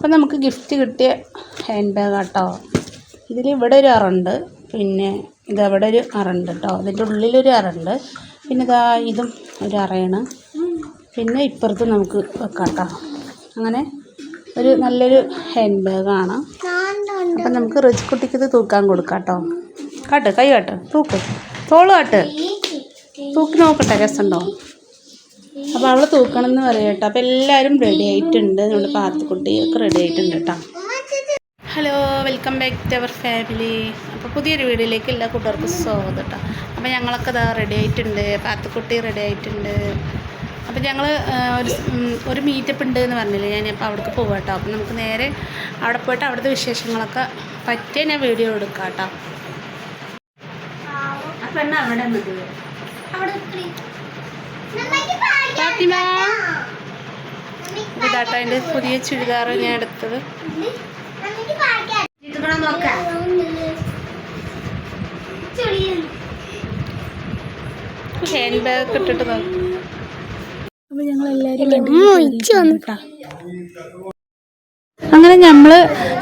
അപ്പം നമുക്ക് ഗിഫ്റ്റ് കിട്ടിയ ഹാൻഡ് ബാഗ് കേട്ടോ. ഇതിലിവിടെ ഒരു അറുണ്ട്, പിന്നെ ഇതവിടെ ഒരു അറുണ്ട് കേട്ടോ. അതിൻ്റെ ഉള്ളിലൊരു അറുണ്ട്, പിന്നെ ഇതാ ഇതും ഒരു അറയാണ്, പിന്നെ ഇപ്പുറത്ത് നമുക്ക് വെക്കാം കേട്ടോ. അങ്ങനെ ഒരു നല്ലൊരു ഹാൻഡ് ബാഗാണ്. അപ്പം നമുക്ക് റിച്ച്കുട്ടിക്ക് ഇത് തൂക്കാൻ കൊടുക്കാം കേട്ടോ. കാട്ട്, കൈ കാട്ട്, തൂക്ക്, തോള് കാട്ട്, തൂക്കി നോക്കട്ടെ രസമുണ്ടോ. അപ്പോൾ അവൾ തൂക്കണം എന്ന് പറയാം കേട്ടോ. അപ്പോൾ എല്ലാവരും റെഡി ആയിട്ടുണ്ട്, നമ്മുടെ പാത്തുക്കുട്ടിയൊക്കെ റെഡി ആയിട്ടുണ്ട് കേട്ടോ. Hello, welcome back to our family. അപ്പോൾ പുതിയൊരു വീഡിയോയിലേക്ക് എല്ലാ കൂട്ടുകാർക്കും സ്വാഗതം കേട്ടോ. അപ്പോൾ ഞങ്ങളൊക്കെ ഇതാ റെഡി ആയിട്ടുണ്ട്, പാത്തുക്കുട്ടി റെഡി ആയിട്ടുണ്ട്. അപ്പോൾ ഞങ്ങൾ ഒരു മീറ്റപ്പ് ഉണ്ട് എന്ന് പറഞ്ഞില്ലേ ഞാൻ, അപ്പോൾ അവിടേക്ക് പോകാം കേട്ടോ. അപ്പോൾ നമുക്ക് നേരെ അവിടെ പോയിട്ട് അവിടുത്തെ വിശേഷങ്ങളൊക്കെ പറ്റിയ ഞാൻ വീഡിയോ എടുക്കാം കേട്ടോ. അപ്പം എന്നാ അവിടെ ഇതാട്ടോ അതിൻ്റെ പുതിയ ചുരിദാർ ഞാൻ എടുത്തത്. ഹാൻഡ് ബാഗ് ഇട്ടിട്ട് നോക്കാം. അപ്പോൾ ഞങ്ങളെല്ലാവരും അങ്ങനെ നമ്മൾ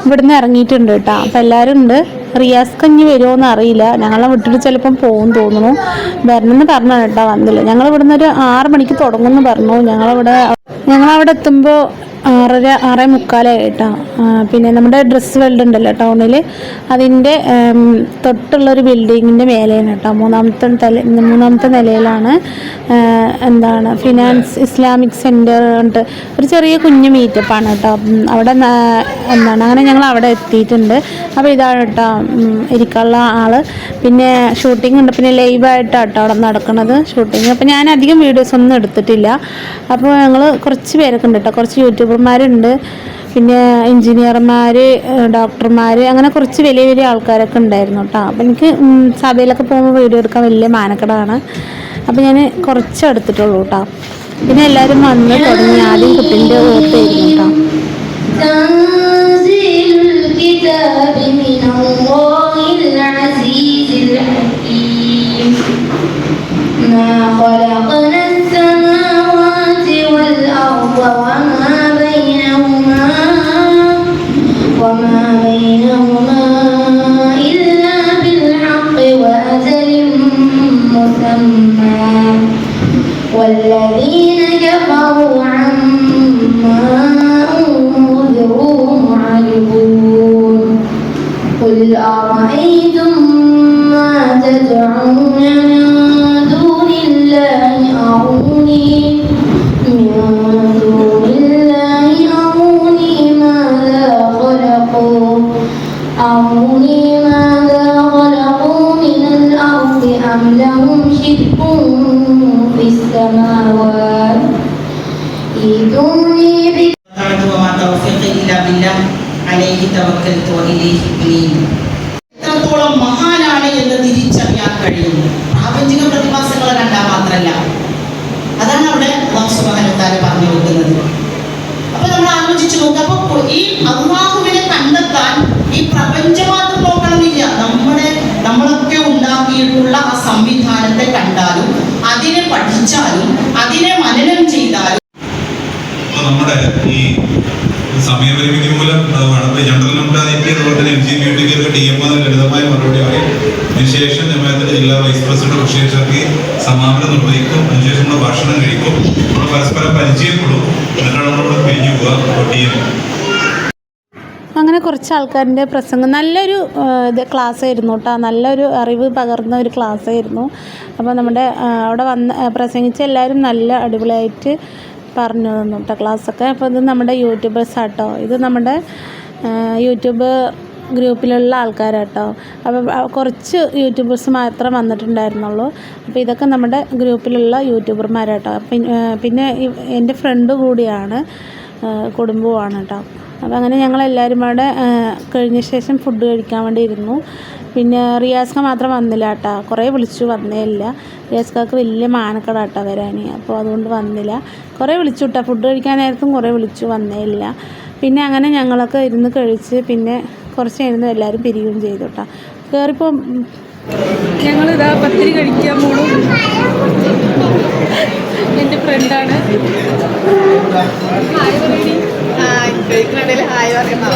ഇവിടുന്ന് ഇറങ്ങിയിട്ടുണ്ട് കേട്ടോ. അപ്പം എല്ലാവരും ഉണ്ട്. റിയാസ് കഞ്ഞി വരുമോ എന്ന് അറിയില്ല, ഞങ്ങളെ വിട്ടിട്ട് ചിലപ്പം പോകും തോന്നുന്നു. വരണമെന്ന് പറഞ്ഞാണ് കേട്ടോ, വന്നില്ല. ഞങ്ങൾ ഇവിടുന്ന് ഒരു 6 മണിക്ക് തുടങ്ങുമെന്ന് പറഞ്ഞു. ഞങ്ങളവിടെ എത്തുമ്പോൾ 6:45 കേട്ടോ. പിന്നെ നമ്മുടെ ഡ്രസ്സ് വേൾഡ് ഉണ്ടല്ലോ ടൗണിൽ, അതിൻ്റെ തൊട്ടുള്ളൊരു ബിൽഡിങ്ങിൻ്റെ മേലെയാണ് കേട്ടോ. മൂന്നാമത്തെ നിലയിലാണ് ഫിനാൻസ് ഇസ്ലാമിക് സെൻറ്റർ ഉണ്ട്. ഒരു ചെറിയ കുഞ്ഞു മീറ്റപ്പാണ് കേട്ടോ. അവിടെ അങ്ങനെ ഞങ്ങൾ അവിടെ എത്തിയിട്ടുണ്ട്. അപ്പോൾ ഇതാണ് കേട്ടോ ഇരിക്കാനുള്ള ആൾ. പിന്നെ ഷൂട്ടിംഗ് ഉണ്ട്, പിന്നെ ലൈവായിട്ടാണ് കേട്ടോ അവിടെ നടക്കുന്നത് ഷൂട്ടിങ്. അപ്പോൾ ഞാൻ അധികം വീഡിയോസൊന്നും എടുത്തിട്ടില്ല. അപ്പോൾ ഞങ്ങൾ കുറച്ച് പേരൊക്കെ ഉണ്ട് കേട്ടോ, കുറച്ച് യൂട്യൂബർമാരുണ്ട്, പിന്നെ എൻജിനീയർമാർ, ഡോക്ടർമാർ, അങ്ങനെ കുറച്ച് വലിയ വലിയ ആൾക്കാരൊക്കെ ഉണ്ടായിരുന്നു കേട്ടോ. അപ്പോൾ എനിക്ക് സഭയിലൊക്കെ പോകുമ്പോൾ വീഡിയോ എടുക്കാൻ വലിയ മാനക്കടാണ്. അപ്പോൾ ഞാൻ കുറച്ച് എടുത്തിട്ടുള്ളൂ കേട്ടോ. പിന്നെ എല്ലാവരും വന്ന് തുടങ്ങി. ആദ്യം കുട്ടീൻ്റെ ഓർത്തായിരുന്നു കേട്ടോ. والذين كفروا عما أنذروا معرضون قل أرأيتم ما تدعون من دون الله أروني ماذا خلقوا من الأرض أم لهم شرك في السماوات إيتوني وما توفيقي إلا بالله عليه توكلت وإليه أنيب. എത്രത്തോളം മഹാനാണ് എന്ന് തിരിച്ചറിയാൻ കഴിയുന്നു. പ്രാപഞ്ചിക പ്രതിഭാസങ്ങൾ കണ്ടാൽ മാത്രമല്ല, അതാണ് അവിടെ അല്ലാഹു സുബ്ഹാനഹു വ തആല പറഞ്ഞു വെക്കുന്നത്. അപ്പോൾ നമ്മൾ ആലോചിച്ച് നോക്കുക. അപ്പോൾ ഈ അല്ലാഹുവിനെ കണ്ടെത്താൻ ഈ പ്രപഞ്ചം മാത്രം നോക്കണമെന്നില്ല. നമ്മളൊക്കെ ഉണ്ടാക്കിയിട്ടുള്ള ആ സംവിധാനത്തെ കണ്ടാലും അതിനെ പഠിച്ചാലും അതിനെ മനനം ചെയ്താലും നമ്മുടെ ഈ സമയപരിമിതി മൂലം ജനറൽ മുട്ടാനിറ്റി അതുപോലെ തന്നെ MGBTക്ക് TM ലളിതമായ മറുപടി പറയും. അതിനുശേഷം ജമാഅത്തിന്റെ ജില്ലാ വൈസ് പ്രസിഡന്റ് ബഷീർഷാക്കി സമാപനം നിർവഹിക്കും. അതിനുശേഷം നമ്മൾ ഭക്ഷണം കഴിക്കും, നമ്മൾ പരസ്പരം പരിചയപ്പെടും, എന്നിട്ടാണ് നമ്മൾ പിരിഞ്ഞു പോവുക. അങ്ങനെ കുറച്ച് ആൾക്കാരുടെ പ്രസംഗം നല്ലൊരു ക്ലാസ് ആയിരുന്നു കേട്ടോ. നല്ലൊരു അറിവ് പകർന്ന ഒരു ക്ലാസ് ആയിരുന്നു. അപ്പോൾ നമ്മുടെ അവിടെ പ്രസംഗിച്ച എല്ലാവരും നല്ല അടിപൊളിയായിട്ട് പറഞ്ഞു തന്നു കേട്ടോ ക്ലാസ്സൊക്കെ. അപ്പോൾ ഇത് നമ്മുടെ യൂട്യൂബേഴ്സാട്ടോ, ഇത് നമ്മുടെ യൂട്യൂബ് ഗ്രൂപ്പിലുള്ള ആൾക്കാരാട്ടോ. അപ്പോൾ കുറച്ച് യൂട്യൂബേഴ്സ് മാത്രം വന്നിട്ടുണ്ടായിരുന്നുള്ളൂ. അപ്പോൾ ഇതൊക്കെ നമ്മുടെ ഗ്രൂപ്പിലുള്ള യൂട്യൂബർമാരാട്ടോ. പിന്നെ എൻ്റെ ഫ്രണ്ട് കൂടിയാണ്, കുടുംബവുമാണ് കേട്ടോ. അപ്പോൾ അങ്ങനെ ഞങ്ങളെല്ലാവരും അവിടെ കഴിഞ്ഞ ശേഷം ഫുഡ് കഴിക്കാൻ വേണ്ടി ഇരുന്നു. പിന്നെ റിയാസ്ക മാത്രം വന്നില്ല കേട്ടോ, കുറേ വിളിച്ചു വന്നേയില്ല. റിയാസ്കാക്ക് വലിയ മാനക്കട കേട്ടോ വരാൻ, അപ്പോൾ അതുകൊണ്ട് വന്നില്ല. കുറേ വിളിച്ചു കേട്ടോ, ഫുഡ് കഴിക്കാൻ നേരത്തും കുറേ വിളിച്ചു, വന്നേയില്ല. പിന്നെ അങ്ങനെ ഞങ്ങളൊക്കെ ഇരുന്ന് കഴിച്ച് പിന്നെ കുറച്ച് കഴിഞ്ഞ് എല്ലാവരും പിരിയുകയും ചെയ്തു കേട്ടോ. കയറിപ്പോൾ ഞങ്ങളിതാ പത്തിരി കഴിക്കാൻ പോകും. എൻ്റെ ഫ്രണ്ടാണ്. കഴിക്കുന്നുണ്ടെങ്കിൽ ഹായ് പറയുന്ന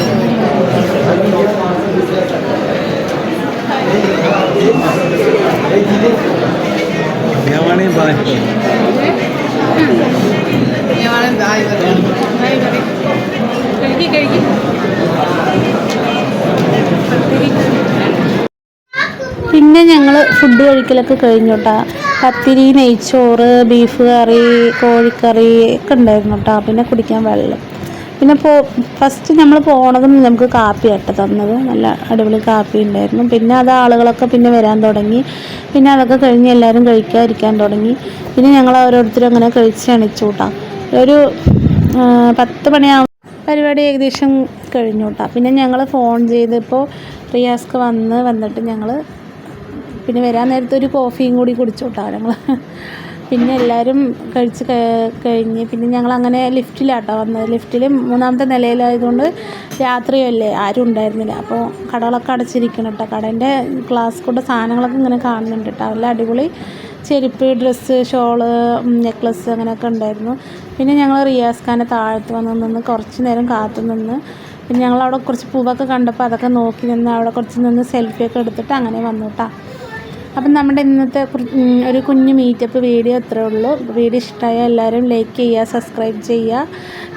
പിന്നെ ഞങ്ങൾ ഫുഡ് കഴിക്കലൊക്കെ കഴിഞ്ഞു കേട്ടോ. പത്തിരി, നെയ്ച്ചോറ്, ബീഫ് കറി, കോഴിക്കറി ഒക്കെ ഉണ്ടായിരുന്നു കേട്ടോ. പിന്നെ കുടിക്കാൻ വെള്ളം. പിന്നെ ഫസ്റ്റ് നമ്മൾ പോണതും നമുക്ക് കാപ്പി ആട്ടോ തന്നത്. നല്ല അടിപൊളി കാപ്പി ഉണ്ടായിരുന്നു. പിന്നെ അത് ആളുകളൊക്കെ പിന്നെ വരാൻ തുടങ്ങി. പിന്നെ അതൊക്കെ കഴിഞ്ഞ് എല്ലാവരും കഴിക്കാതിരിക്കാൻ തുടങ്ങി. പിന്നെ ഞങ്ങൾ ഓരോരുത്തരും അങ്ങനെ കഴിച്ച് എണിച്ചു കേട്ടോ. ഒരു 10 മണിയാകുമ്പോൾ പരിപാടി ഏകദേശം കഴിഞ്ഞു കേട്ടോ. പിന്നെ ഞങ്ങൾ ഫോൺ ചെയ്തപ്പോൾ റിയാസ്ക്ക് വന്നിട്ട് ഞങ്ങൾ പിന്നെ വരാൻ നേരത്തെ ഒരു കോഫിയും കൂടി കുടിച്ചു കേട്ടോ ഞങ്ങൾ. പിന്നെ എല്ലാവരും കഴിച്ച് കഴിഞ്ഞ് പിന്നെ ഞങ്ങളങ്ങനെ ലിഫ്റ്റിലാട്ടോ വന്നത്. ലിഫ്റ്റിൽ 3ാമത്തെ നിലയിലായതുകൊണ്ട് രാത്രിയല്ലേ, ആരും ഉണ്ടായിരുന്നില്ല. അപ്പോൾ കടകളൊക്കെ അടച്ചിരിക്കണം കേട്ടോ. കടേൻ്റെ ഗ്ലാസ് കൂടെ സാധനങ്ങളൊക്കെ ഇങ്ങനെ കാണുന്നുണ്ട് കേട്ടോ. നല്ല അടിപൊളി ചെരുപ്പ്, ഡ്രസ്സ്, ഷോള്, നെക്ലസ് അങ്ങനെയൊക്കെ ഉണ്ടായിരുന്നു. പിന്നെ ഞങ്ങൾ റിയാസ് ഖാൻ്റെ താഴത്ത് നിന്ന് കുറച്ച് നേരം കാത്തു നിന്ന്. പിന്നെ ഞങ്ങളവിടെ കുറച്ച് പൂവൊക്കെ കണ്ടപ്പോൾ അതൊക്കെ നോക്കി നിന്ന് അവിടെ കുറച്ച് നിന്ന് സെൽഫിയൊക്കെ എടുത്തിട്ട് അങ്ങനെ വന്നു കേട്ടോ. അപ്പം നമ്മുടെ ഇന്നത്തെ ഒരു കുഞ്ഞു മീറ്റപ്പ് വീഡിയോ ഇത്രയേ ഉള്ളൂ. വീഡിയോ ഇഷ്ടമായ എല്ലാവരും ലൈക്ക് ചെയ്യുക, സബ്സ്ക്രൈബ് ചെയ്യുക,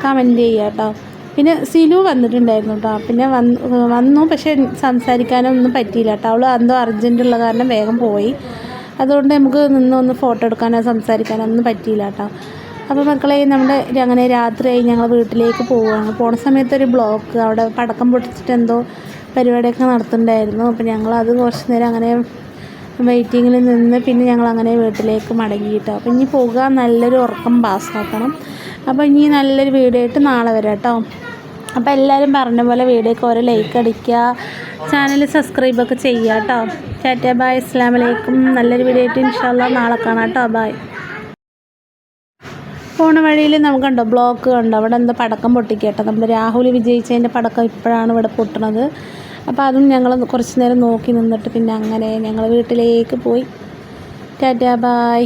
കമൻറ്റ് ചെയ്യുക കേട്ടോ. പിന്നെ സിലു വന്നിട്ടുണ്ടായിരുന്നു കേട്ടോ. പിന്നെ വന്നു പക്ഷേ സംസാരിക്കാനൊന്നും പറ്റിയില്ല കേട്ടോ. അവൾ എന്തോ അർജൻറ്റുള്ള കാരണം വേഗം പോയി. അതുകൊണ്ട് നമുക്ക് നിന്നൊന്ന് ഫോട്ടോ എടുക്കാനോ സംസാരിക്കാനോ ഒന്നും പറ്റിയില്ല കേട്ടോ. അപ്പോൾ മക്കളെ നമ്മുടെ അങ്ങനെ രാത്രിയായി ഞങ്ങൾ വീട്ടിലേക്ക് പോവുകയാണ്. പോണ സമയത്ത് ഒരു ബ്ലോക്ക്, അവിടെ പടക്കം പൊട്ടിച്ചിട്ട് എന്തോ പരിപാടിയൊക്കെ നടത്തുന്നുണ്ടായിരുന്നു. അപ്പോൾ ഞങ്ങളത് കുറച്ച് നേരം അങ്ങനെ വെയിറ്റിങ്ങിൽ നിന്ന് പിന്നെ ഞങ്ങളങ്ങനെ വീട്ടിലേക്ക് മടങ്ങിയിട്ടോ. അപ്പോൾ ഇനി പോകാൻ നല്ലൊരു ഉറക്കം പാസ്സാക്കണം. അപ്പോൾ ഇനി നല്ലൊരു വീഡിയോ ആയിട്ട് നാളെ വരാം കേട്ടോ. അപ്പോൾ എല്ലാവരും പറഞ്ഞ പോലെ വീഡിയോക്ക് ഓരോ ലൈക്ക് അടിക്കുക, ചാനൽ സബ്സ്ക്രൈബൊക്കെ ചെയ്യുക കേട്ടോ. ടാറ്റ ബൈ, അസ്സലാമു അലൈക്കും. നല്ലൊരു വീഡിയോ ആയിട്ട് ഇൻഷാ അല്ലാഹ് നാളെ കാണാം കേട്ടോ. ബൈ. പോണ വഴിയിൽ നമുക്ക് കണ്ടോ ബ്ലോക്ക് കണ്ടോ, അവിടെ എന്താ പടക്കം പൊട്ടിക്കട്ടോ. നമ്മൾ രാഹുൽ വിജയിച്ചതിൻ്റെ പടക്കം ഇപ്പോഴാണ് ഇവിടെ പൊട്ടണത്. അപ്പോൾ അതും ഞങ്ങൾ കുറച്ച് നേരം നോക്കി നിന്നിട്ട് പിന്നെ അങ്ങനെ ഞങ്ങൾ വീട്ടിലേക്ക് പോയി. ടാറ്റ ബൈ.